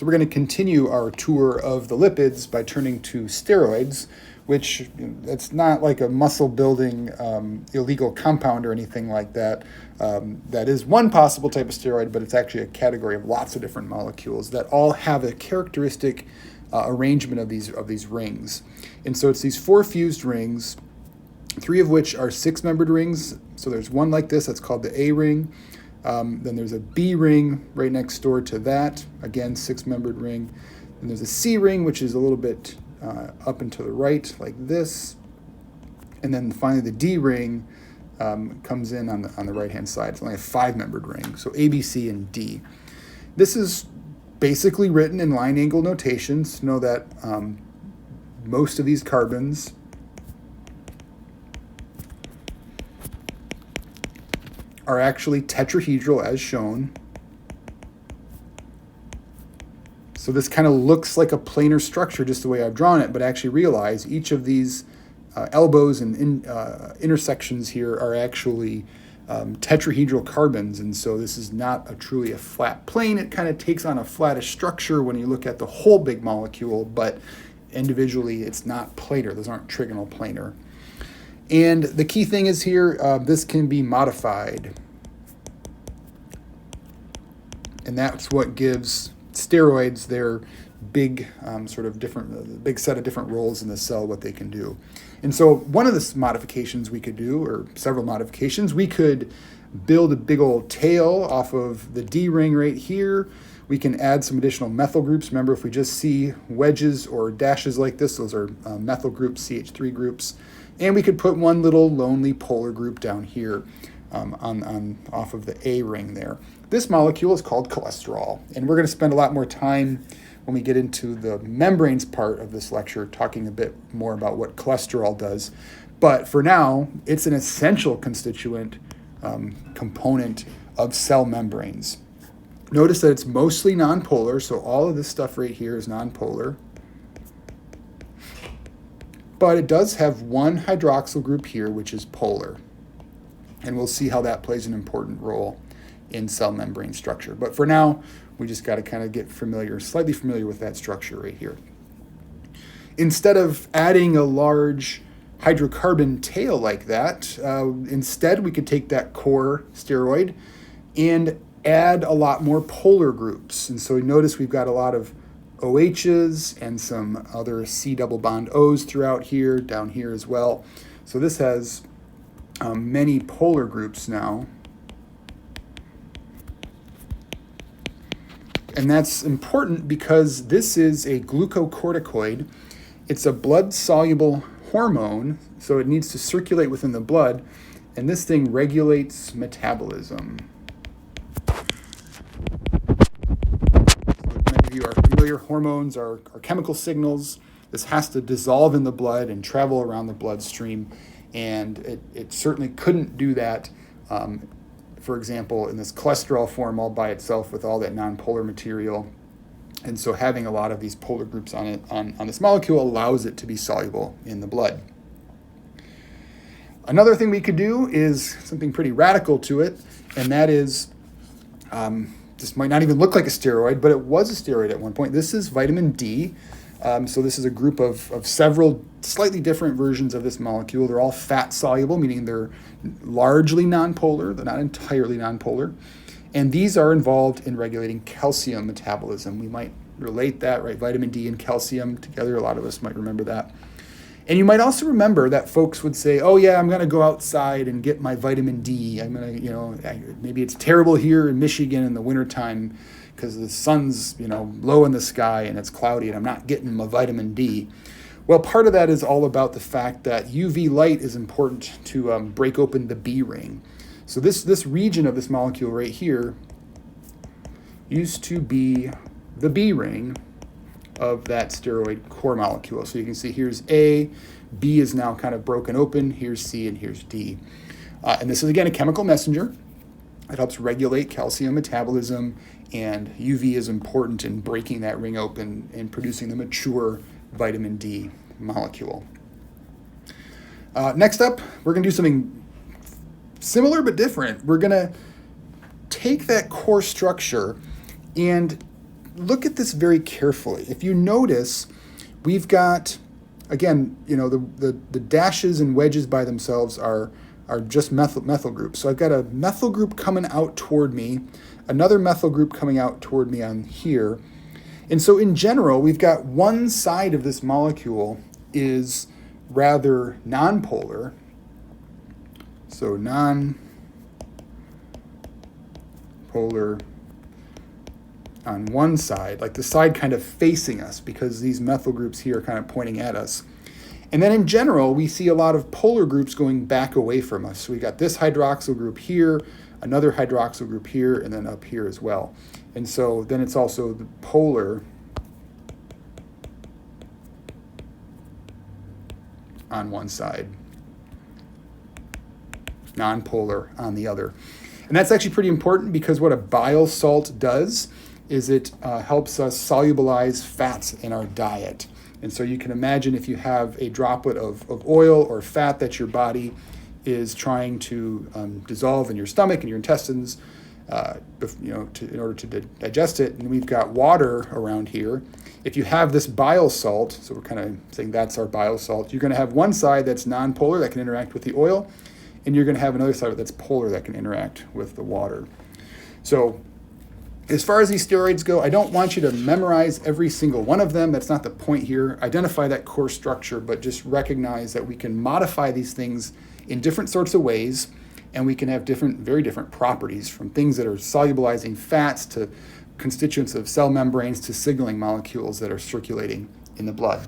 So we're going to continue our tour of the lipids by turning to steroids, which it's not like a muscle building illegal compound or anything like that. That is one possible type of steroid, but it's actually a category of lots of different molecules that all have a characteristic arrangement of these rings. And so it's these 4 fused rings, 3 of which are 6-membered rings. So there's one like this that's called the A ring. Then there's a B ring right next door to that, again 6-membered ring. And there's a C ring, which is a little bit up and to the right like this. And then finally the D ring comes in on the right-hand side. It's only a 5-membered ring, so A, B, C, and D. This is basically written in line angle notations. Know that most of these carbons are actually tetrahedral as shown. So this kind of looks like a planar structure just the way I've drawn it, but actually realize each of these elbows and intersections here are actually tetrahedral carbons, and so this is not truly a flat plane. It kind of takes on a flattish structure when you look at the whole big molecule, but individually it's not planar. Those aren't trigonal planar. And the key thing is here, this can be modified. And that's what gives steroids their big big set of different roles in the cell, what they can do. And so one of the modifications we could do, or several modifications, we could build a big old tail off of the D ring right here. We can add some additional methyl groups. Remember, if we just see wedges or dashes like this, those are methyl groups, CH3 groups. And we could put one little lonely polar group down here off of the A ring there. This molecule is called cholesterol, and we're going to spend a lot more time when we get into the membranes part of this lecture talking a bit more about what cholesterol does. But for now, it's an essential constituent component of cell membranes. Notice that it's mostly nonpolar, so all of this stuff right here is nonpolar. But it does have one hydroxyl group here, which is polar. And we'll see how that plays an important role in cell membrane structure. But for now, we just got to kind of get slightly familiar with that structure right here. Instead of adding a large hydrocarbon tail like that, instead we could take that core steroid and add a lot more polar groups. And so notice we've got a lot of OHs and some other C double bond Os throughout here, down here as well. So this has many polar groups now. And that's important because this is a glucocorticoid. It's a blood-soluble hormone, so it needs to circulate within the blood, and this thing regulates metabolism. So many of you are familiar, hormones are chemical signals. This has to dissolve in the blood and travel around the bloodstream, and it certainly couldn't do that, for example, in this cholesterol form all by itself with all that nonpolar material. And so having a lot of these polar groups on this molecule allows it to be soluble in the blood. Another thing we could do is something pretty radical to it, and that is, this might not even look like a steroid, but it was a steroid at one point. This is vitamin D. So this is a group of several slightly different versions of this molecule. They're all fat soluble, meaning they're largely nonpolar. They're not entirely nonpolar. And these are involved in regulating calcium metabolism. We might relate that, right? Vitamin D and calcium together. A lot of us might remember that. And you might also remember that folks would say, oh yeah, I'm going to go outside and get my vitamin D. I'm going to, maybe it's terrible here in Michigan in the wintertime because the sun's, low in the sky and it's cloudy and I'm not getting my vitamin D. Well, part of that is all about the fact that UV light is important to break open the B ring. So this region of this molecule right here used to be the B ring of that steroid core molecule. So you can see here's A, B is now kind of broken open, here's C, and here's D. And this is, again, a chemical messenger. It helps regulate calcium metabolism, and UV is important in breaking that ring open and producing the mature vitamin D molecule. Next up, we're going to do something similar but different. We're going to take that core structure and look at this very carefully. If you notice, we've got, again, the dashes and wedges by themselves are just methyl groups. So I've got a methyl group coming out toward me, another methyl group coming out toward me on here. And so in general, we've got one side of this molecule is rather nonpolar. So nonpolar on one side, like the side kind of facing us because these methyl groups here are kind of pointing at us. And then in general, we see a lot of polar groups going back away from us. So we got this hydroxyl group here, another hydroxyl group here, and then up here as well. And so then it's also the polar on one side, nonpolar on the other. And that's actually pretty important because what a bile salt does is it helps us solubilize fats in our diet. And so you can imagine if you have a droplet of oil or fat that your body is trying to dissolve in your stomach and your intestines, in order to digest it, and we've got water around here. If you have this bile salt, so we're kind of saying that's our bile salt, you're going to have one side that's nonpolar that can interact with the oil, and you're going to have another side that's polar that can interact with the water. So as far as these steroids go, I don't want you to memorize every single one of them. That's not the point here. Identify that core structure, but just recognize that we can modify these things in different sorts of ways, and we can have very different properties, from things that are solubilizing fats to constituents of cell membranes to signaling molecules that are circulating in the blood.